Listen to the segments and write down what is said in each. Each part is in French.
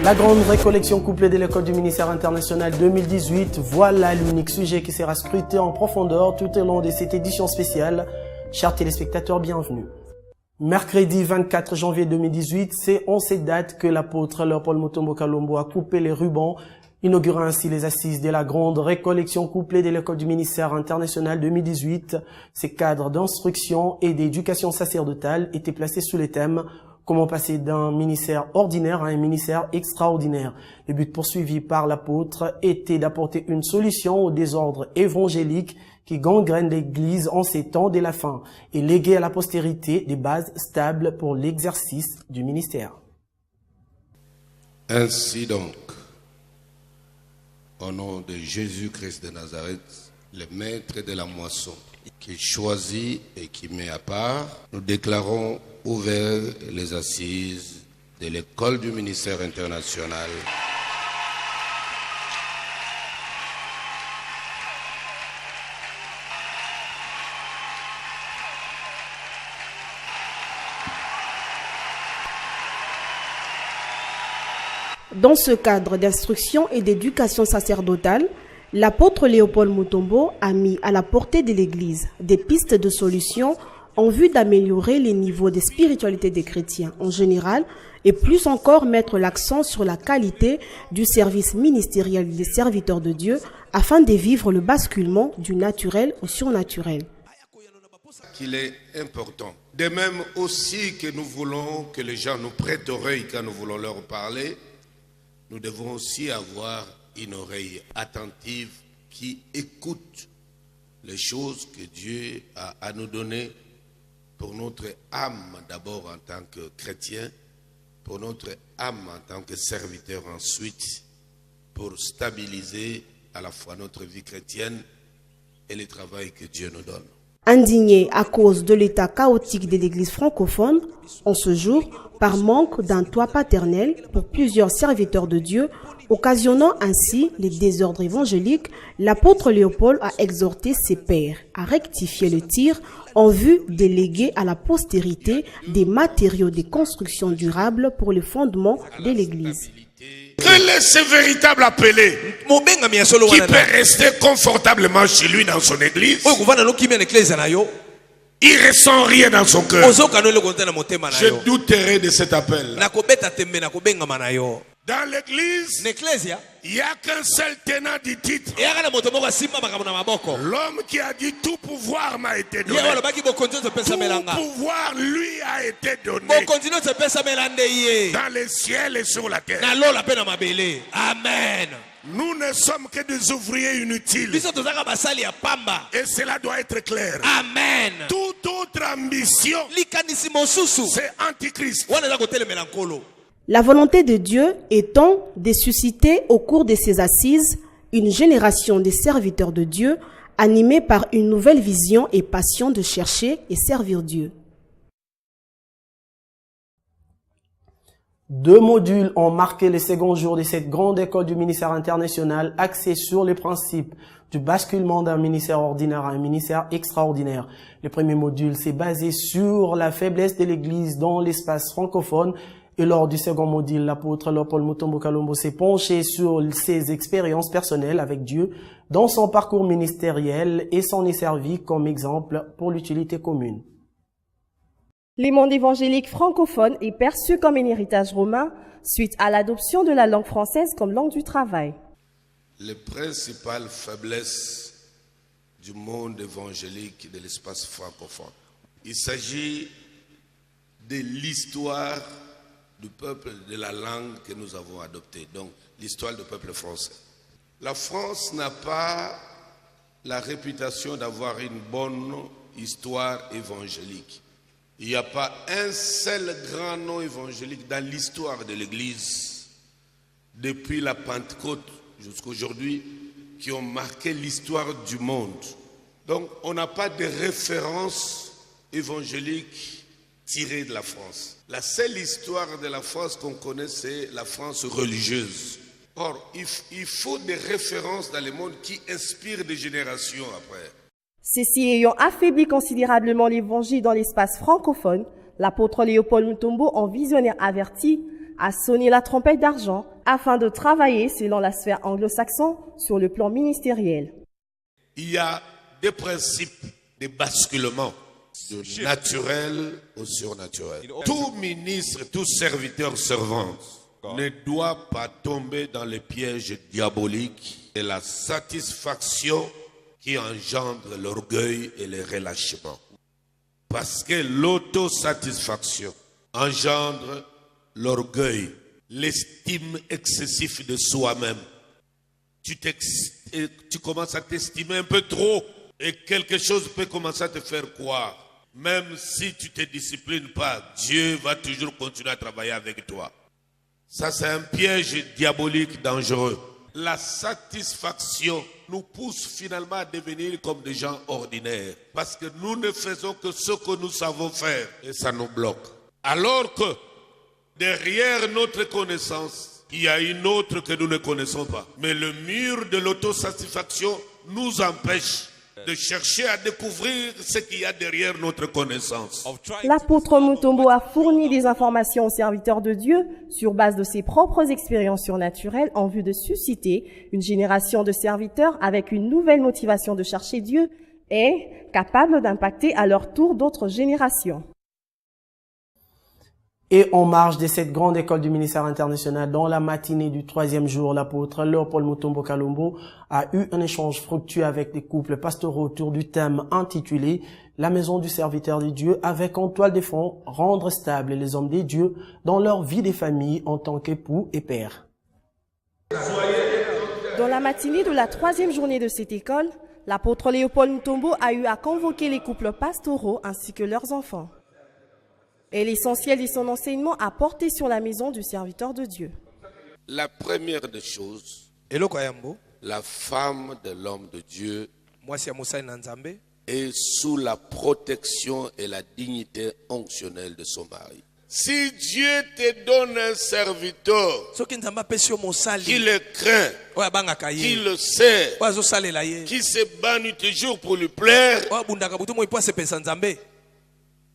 La grande récollection couplée de l'école du ministère international 2018, voilà l'unique sujet qui sera scruté en profondeur tout au long de cette édition spéciale. Chers téléspectateurs, bienvenue. Mercredi 24 janvier 2018, c'est en cette date que l'apôtre Léopold Mutombo Kalombo a coupé les rubans, inaugurant ainsi les assises de la grande récollection couplée de l'école du ministère international 2018. Ces cadres d'instruction et d'éducation sacerdotale étaient placés sous les thèmes comment passer d'un ministère ordinaire à un ministère extraordinaire. Le but poursuivi par l'apôtre était d'apporter une solution au désordre évangélique qui gangrène l'Église en ces temps de la fin et léguer à la postérité des bases stables pour l'exercice du ministère. Ainsi donc, au nom de Jésus-Christ de Nazareth, le maître de la moisson, qui choisit et qui met à part, nous déclarons ouvert les assises de l'école du ministère international. Dans ce cadre d'instruction et d'éducation sacerdotale, l'apôtre Léopold Mutombo a mis à la portée de l'Église des pistes de solutions en vue d'améliorer les niveaux de spiritualité des chrétiens en général et plus encore mettre l'accent sur la qualité du service ministériel des serviteurs de Dieu afin de vivre le basculement du naturel au surnaturel. Qu'il est important. De même aussi que nous voulons que les gens nous prêtent oreille quand nous voulons leur parler, nous devons aussi avoir une oreille attentive qui écoute les choses que Dieu a à nous donner pour notre âme d'abord en tant que chrétien, pour notre âme en tant que serviteur ensuite, pour stabiliser à la fois notre vie chrétienne et le travail que Dieu nous donne. Indigné à cause de l'état chaotique de l'Église francophone, en ce jour, par manque d'un toit paternel pour plusieurs serviteurs de Dieu, occasionnant ainsi les désordres évangéliques, l'apôtre Léopold a exhorté ses pairs à rectifier le tir en vue de léguer à la postérité des matériaux de construction durables pour le fondement de l'Église. Quel est ce véritable appelé qui peut rester confortablement chez lui dans son église? Il ne ressent rien dans son cœur. Je douterai de cet appel. Dans l'église, il n'y a qu'un seul tenant du titre. L'homme qui a dit tout pouvoir m'a été donné. Tout pouvoir lui a été donné. Dans les ciels et sur la terre. Amen. Nous ne sommes que des ouvriers inutiles. Et cela doit être clair. Amen. Toute autre ambition, c'est antichrist. La volonté de Dieu étant de susciter au cours de ces assises une génération de serviteurs de Dieu animés par une nouvelle vision et passion de chercher et servir Dieu. 2 modules ont marqué le second jour de cette grande école du ministère international axée sur les principes du basculement d'un ministère ordinaire à un ministère extraordinaire. Le premier module s'est basé sur la faiblesse de l'Église dans l'espace francophone et lors du second module, l'apôtre Léopold Mutombo Kalombo s'est penché sur ses expériences personnelles avec Dieu dans son parcours ministériel et s'en est servi comme exemple pour l'utilité commune. Le monde évangélique francophone est perçu comme un héritage romain suite à l'adoption de la langue française comme langue du travail. Les principales faiblesses du monde évangélique de l'espace francophone. Il s'agit de l'histoire du peuple de la langue que nous avons adoptée, donc l'histoire du peuple français. La France n'a pas la réputation d'avoir une bonne histoire évangélique. Il n'y a pas un seul grand nom évangélique dans l'histoire de l'Église, depuis la Pentecôte jusqu'à aujourd'hui, qui ont marqué l'histoire du monde. Donc, on n'a pas de référence évangélique tirée de la France. La seule histoire de la France qu'on connaît, c'est la France religieuse. Or, il faut des références dans le monde qui inspirent des générations après. Ceci ayant affaibli considérablement l'évangile dans l'espace francophone, l'apôtre Léopold Mutombo, en visionnaire averti, a sonné la trompette d'argent afin de travailler, selon la sphère anglo-saxonne, sur le plan ministériel. Il y a des principes de basculement du naturel au surnaturel. Tout ministre, tout serviteur, servante ne doit pas tomber dans les pièges diaboliques et la satisfaction qui engendre l'orgueil et le relâchement. Parce que l'autosatisfaction engendre l'orgueil, l'estime excessive de soi-même. Tu commences à t'estimer un peu trop et quelque chose peut commencer à te faire croire. Même si tu ne te disciplines pas, Dieu va toujours continuer à travailler avec toi. Ça, c'est un piège diabolique dangereux. La satisfaction nous pousse finalement à devenir comme des gens ordinaires. Parce que nous ne faisons que ce que nous savons faire et ça nous bloque. Alors que derrière notre connaissance, il y a une autre que nous ne connaissons pas. Mais le mur de l'autosatisfaction nous empêche de chercher à découvrir ce qu'il y a derrière notre connaissance. L'apôtre Mutombo a fourni des informations aux serviteurs de Dieu sur base de ses propres expériences surnaturelles en vue de susciter une génération de serviteurs avec une nouvelle motivation de chercher Dieu et capable d'impacter à leur tour d'autres générations. Et en marge de cette grande école du ministère international, dans la matinée du 3e jour, l'apôtre Léopold Mutombo Kalombo a eu un échange fructueux avec des couples pastoraux autour du thème intitulé « La maison du serviteur de Dieu » avec en toile de fond « Rendre stables les hommes des dieux dans leur vie des familles en tant qu'époux et pères ». Dans la matinée de la 3e journée de cette école, l'apôtre Léopold Mutombo a eu à convoquer les couples pastoraux ainsi que leurs enfants. Et l'essentiel de son enseignement a porté sur la maison du serviteur de Dieu. La première des choses, la femme de l'homme de Dieu est sous la protection et la dignité onctionnelle de son mari. Si Dieu te donne un serviteur qui le craint, qui le sait, qui se bat nuit et jour pour lui plaire,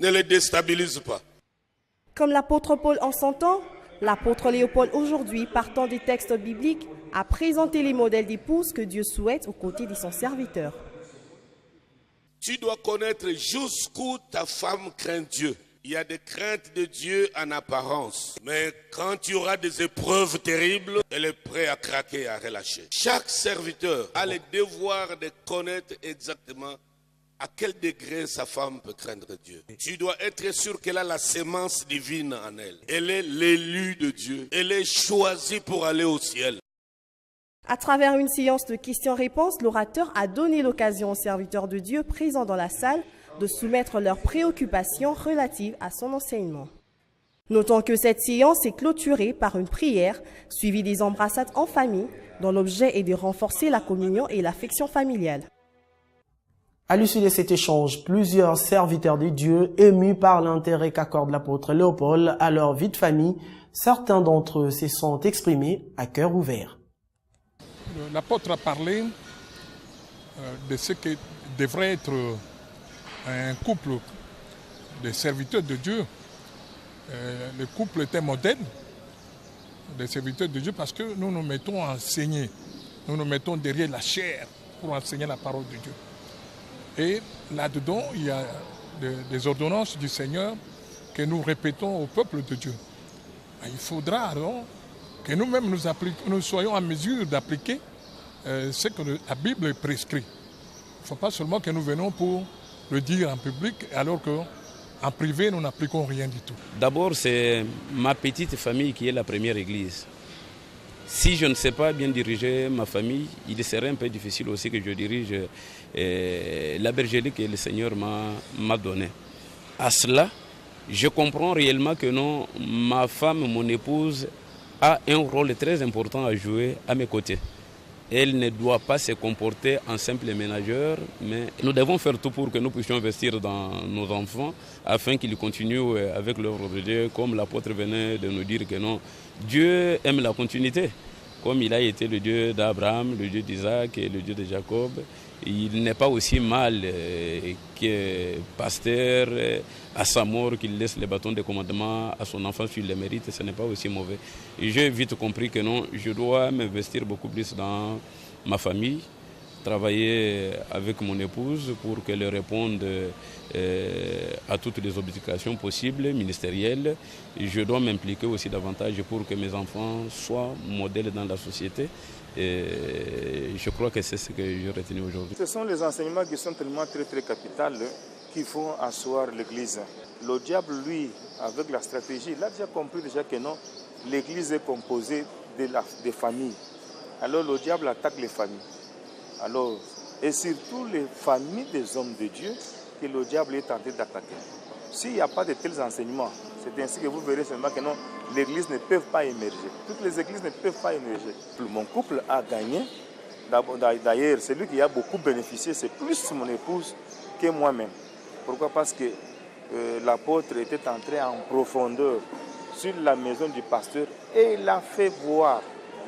ne le déstabilise pas. Comme l'apôtre Paul en son temps, l'apôtre Léopold aujourd'hui, partant des textes bibliques, a présenté les modèles d'épouses que Dieu souhaite aux côtés de son serviteur. Tu dois connaître jusqu'où ta femme craint Dieu. Il y a des craintes de Dieu en apparence, mais quand tu auras des épreuves terribles, elle est prête à craquer, à relâcher. Chaque serviteur a le devoir de connaître exactement à quel degré sa femme peut craindre Dieu. Tu dois être sûr qu'elle a la sémence divine en elle. Elle est l'élu de Dieu. Elle est choisie pour aller au ciel. À travers une séance de questions-réponses, l'orateur a donné l'occasion aux serviteurs de Dieu présents dans la salle de soumettre leurs préoccupations relatives à son enseignement. Notons que cette séance est clôturée par une prière suivie des embrassades en famille dont l'objet est de renforcer la communion et l'affection familiale. À l'issue de cet échange, plusieurs serviteurs de Dieu, émus par l'intérêt qu'accorde l'apôtre Léopold à leur vie de famille, certains d'entre eux se sont exprimés à cœur ouvert. L'apôtre a parlé de ce que devrait être un couple de serviteurs de Dieu. Le couple est un modèle des serviteurs de Dieu parce que nous nous mettons à enseigner. Nous nous mettons derrière la chair pour enseigner la parole de Dieu. Et là-dedans, il y a des ordonnances du Seigneur que nous répétons au peuple de Dieu. Il faudra alors que nous-mêmes nous soyons en mesure d'appliquer ce que la Bible prescrit. Il ne faut pas seulement que nous venons pour le dire en public, alors qu'en privé, nous n'appliquons rien du tout. D'abord, c'est ma petite famille qui est la première église. Si je ne sais pas bien diriger ma famille, il serait un peu difficile aussi que je dirige la bergerie que le Seigneur m'a donnée. À cela, je comprends réellement que non, ma femme, mon épouse, a un rôle très important à jouer à mes côtés. Elle ne doit pas se comporter en simple ménageur, mais nous devons faire tout pour que nous puissions investir dans nos enfants afin qu'ils continuent avec l'œuvre de Dieu, comme l'apôtre venait de nous dire que non, Dieu aime la continuité. comme il a été le Dieu d'Abraham, le Dieu d'Isaac et le Dieu de Jacob. Il n'est pas aussi mal que pasteur à sa mort qu'il laisse les bâtons de commandement à son enfant sur les mérites, ce n'est pas aussi mauvais. Et j'ai vite compris que non, je dois m'investir beaucoup plus dans ma famille, travailler avec mon épouse pour qu'elle réponde à toutes les obligations possibles, ministérielles. Et je dois m'impliquer aussi davantage pour que mes enfants soient modèles dans la société. Et je crois que c'est ce que j'ai retenu aujourd'hui. Ce sont les enseignements qui sont tellement très capitaux qu'il faut asseoir l'Église. Le diable, lui, avec la stratégie, il a déjà compris que non, l'Église est composée des familles. Alors le diable attaque les familles. Alors, et surtout les familles des hommes de Dieu que le diable est tenté d'attaquer. S'il n'y a pas de tels enseignements, c'est ainsi que vous verrez seulement que non, l'Église ne peut pas émerger. Toutes les églises ne peuvent pas émerger. Mon couple a gagné. D'ailleurs, celui qui a beaucoup bénéficié, c'est plus mon épouse que moi-même. Pourquoi? Parce que l'apôtre était entré en profondeur sur la maison du pasteur et il a fait voir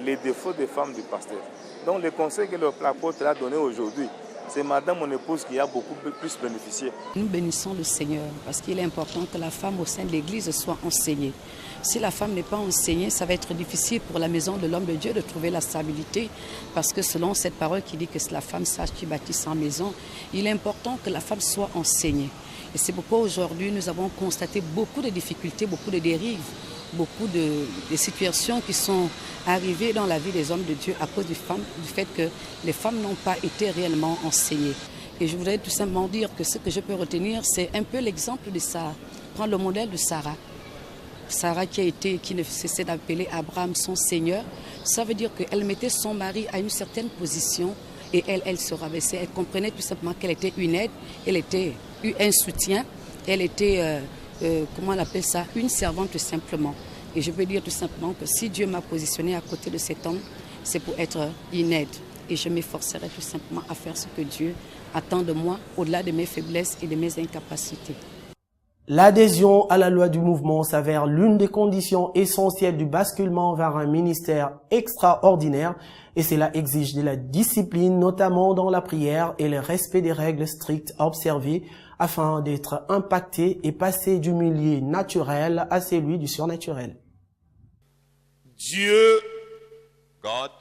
les défauts des femmes du pasteur. Donc le conseil que l'apôtre a donné aujourd'hui, c'est madame, mon épouse, qui a beaucoup plus bénéficié. Nous bénissons le Seigneur parce qu'il est important que la femme au sein de l'Église soit enseignée. Si la femme n'est pas enseignée, ça va être difficile pour la maison de l'homme de Dieu de trouver la stabilité. Parce que selon cette parole qui dit que c'est la femme sage qui bâtit sa maison, il est important que la femme soit enseignée. Et c'est pourquoi aujourd'hui nous avons constaté beaucoup de difficultés, beaucoup de dérives, beaucoup de situations qui sont arrivées dans la vie des hommes de Dieu à cause du fait que les femmes n'ont pas été réellement enseignées. Et je voudrais tout simplement dire que ce que je peux retenir, c'est un peu l'exemple de Sarah. Prendre le modèle de Sarah. Sarah qui ne cessait d'appeler Abraham son Seigneur, ça veut dire qu'elle mettait son mari à une certaine position et elle se rabaissait. Elle comprenait tout simplement qu'elle était une aide, elle était un soutien, elle était, comment on appelle ça, une servante tout simplement. Et je peux dire tout simplement que si Dieu m'a positionné à côté de cet homme, c'est pour être une aide. Et je m'efforcerai tout simplement à faire ce que Dieu attend de moi, au-delà de mes faiblesses et de mes incapacités. L'adhésion à la loi du mouvement s'avère l'une des conditions essentielles du basculement vers un ministère extraordinaire et cela exige de la discipline, notamment dans la prière et le respect des règles strictes à observer afin d'être impacté et passer du milieu naturel à celui du surnaturel. Dieu, God,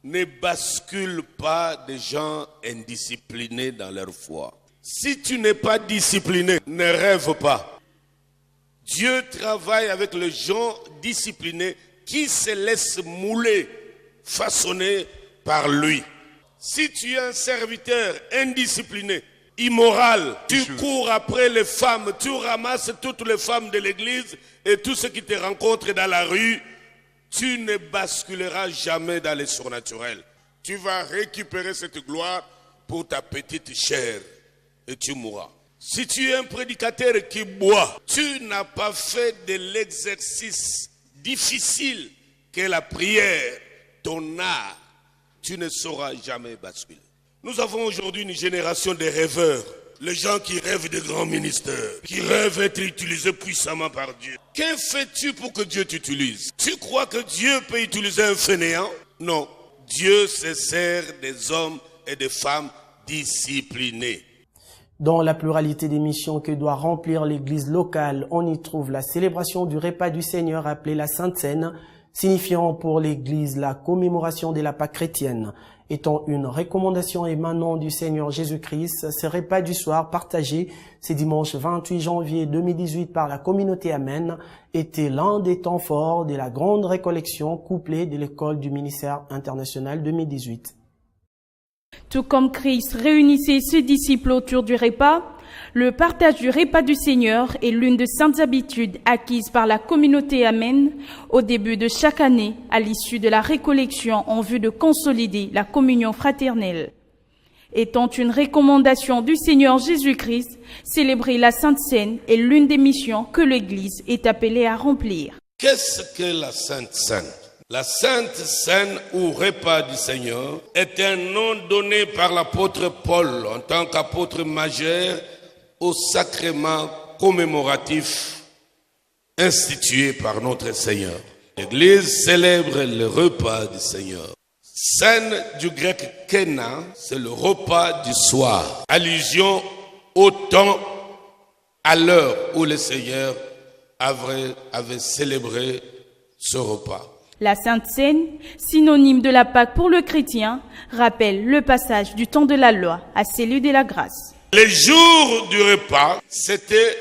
ne bascule pas des gens indisciplinés dans leur foi. Si tu n'es pas discipliné, ne rêve pas. Dieu travaille avec les gens disciplinés qui se laissent mouler, façonner par lui. Si tu es un serviteur indiscipliné, immoral, tu cours après les femmes, tu ramasses toutes les femmes de l'église et tout ce qui te rencontre dans la rue, tu ne basculeras jamais dans les surnaturels. Tu vas récupérer cette gloire pour ta petite chair. Et tu mourras. Si tu es un prédicateur qui boit, tu n'as pas fait de l'exercice difficile qu'est la prière, ton art, tu ne sauras jamais basculer. Nous avons aujourd'hui une génération de rêveurs, les gens qui rêvent de grands ministères, qui rêvent d'être utilisés puissamment par Dieu. Que fais-tu pour que Dieu t'utilise? Tu crois que Dieu peut utiliser un fainéant? Non. Dieu se sert des hommes et des femmes disciplinés. Dans la pluralité des missions que doit remplir l'église locale, on y trouve la célébration du repas du Seigneur appelé la Sainte Seine, signifiant pour l'église la commémoration de la Pâque chrétienne. Étant une recommandation émanant du Seigneur Jésus-Christ, ce repas du soir partagé ce dimanche 28 janvier 2018 par la communauté Amen était l'un des temps forts de la grande récollection couplée de l'école du ministère international 2018. Tout comme Christ réunissait ses disciples autour du repas, le partage du repas du Seigneur est l'une des saintes habitudes acquises par la communauté Amen au début de chaque année à l'issue de la récollection en vue de consolider la communion fraternelle. Étant une recommandation du Seigneur Jésus-Christ, célébrer la Sainte Seine est l'une des missions que l'Église est appelée à remplir. Qu'est-ce que la Sainte Seine? La Sainte Seine ou repas du Seigneur est un nom donné par l'apôtre Paul en tant qu'apôtre majeur au sacrement commémoratif institué par notre Seigneur. L'Église célèbre le repas du Seigneur. Scène du grec kena, c'est le repas du soir. Allusion au temps, à l'heure où le Seigneur avait célébré ce repas. La Sainte Seine, synonyme de la Pâque pour le chrétien, rappelle le passage du temps de la loi à celui de la grâce. Les jours du repas, c'était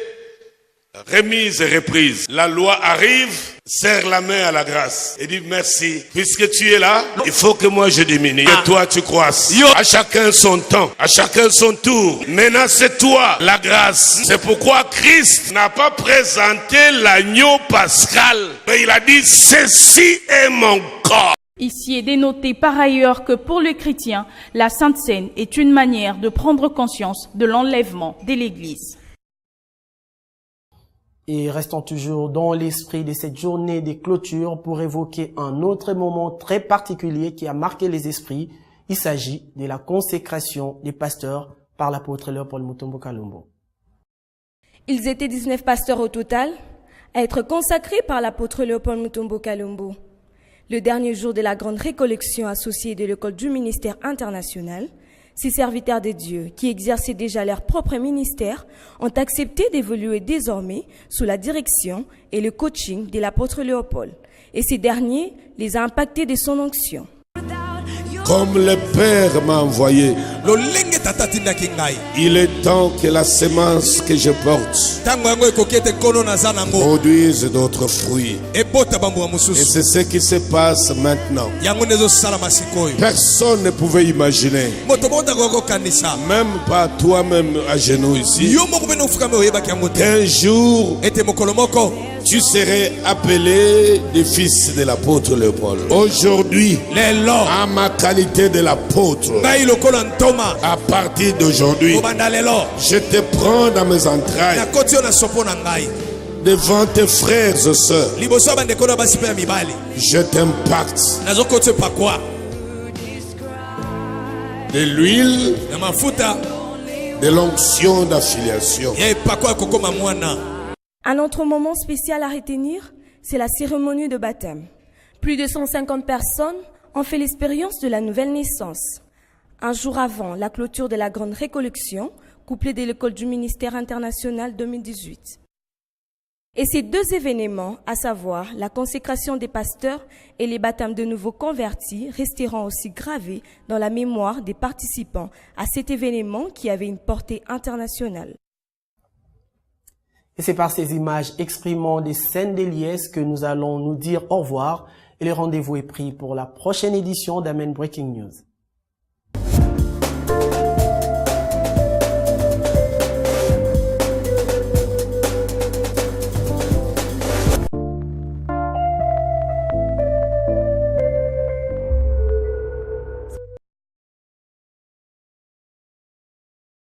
remise et reprise. La loi arrive, serre la main à la grâce et dit merci. Puisque tu es là, il faut que moi je diminue. Et toi tu croisses. À chacun son temps, à chacun son tour. Maintenant c'est toi la grâce. C'est pourquoi Christ n'a pas présenté l'agneau pascal. Mais il a dit ceci est mon corps. Ici est dénoté par ailleurs que pour le chrétien, la Sainte Seine est une manière de prendre conscience de l'enlèvement de l'Église. Et restons toujours dans l'esprit de cette journée des clôtures pour évoquer un autre moment très particulier qui a marqué les esprits. Il s'agit de la consécration des pasteurs par l'apôtre Léopold Mutombo Kalumbo. Ils étaient 19 pasteurs au total à être consacrés par l'apôtre Léopold Mutombo Kalumbo. Le dernier jour de la grande récollection associée de l'école du ministère international, ces serviteurs de Dieu, qui exerçaient déjà leur propre ministère, ont accepté d'évoluer désormais sous la direction et le coaching de l'apôtre Léopold. Et ces derniers les a impactés de son onction. Comme le Père m'a envoyé, il est temps que la semence que je porte produise d'autres fruits. Et c'est ce qui se passe maintenant. Personne ne pouvait imaginer, même pas toi-même à genoux ici, qu'un jour tu serais appelé des fils de l'apôtre Léopold. Aujourd'hui, à ma qualité de l'apôtre, à partir d'aujourd'hui, je te prends dans mes entrailles devant tes frères et sœurs. Je t'impacte de l'huile, de l'onction d'affiliation. Un autre moment spécial à retenir, c'est la cérémonie de baptême. Plus de 150 personnes ont fait l'expérience de la nouvelle naissance. Un jour avant la clôture de la grande récollection, couplée de l'école du ministère international 2018. Et ces deux événements, à savoir la consécration des pasteurs et les baptêmes de nouveaux convertis, resteront aussi gravés dans la mémoire des participants à cet événement qui avait une portée internationale. Et c'est par ces images exprimant des scènes des liesses que nous allons nous dire au revoir et le rendez-vous est pris pour la prochaine édition d'Amen Breaking News.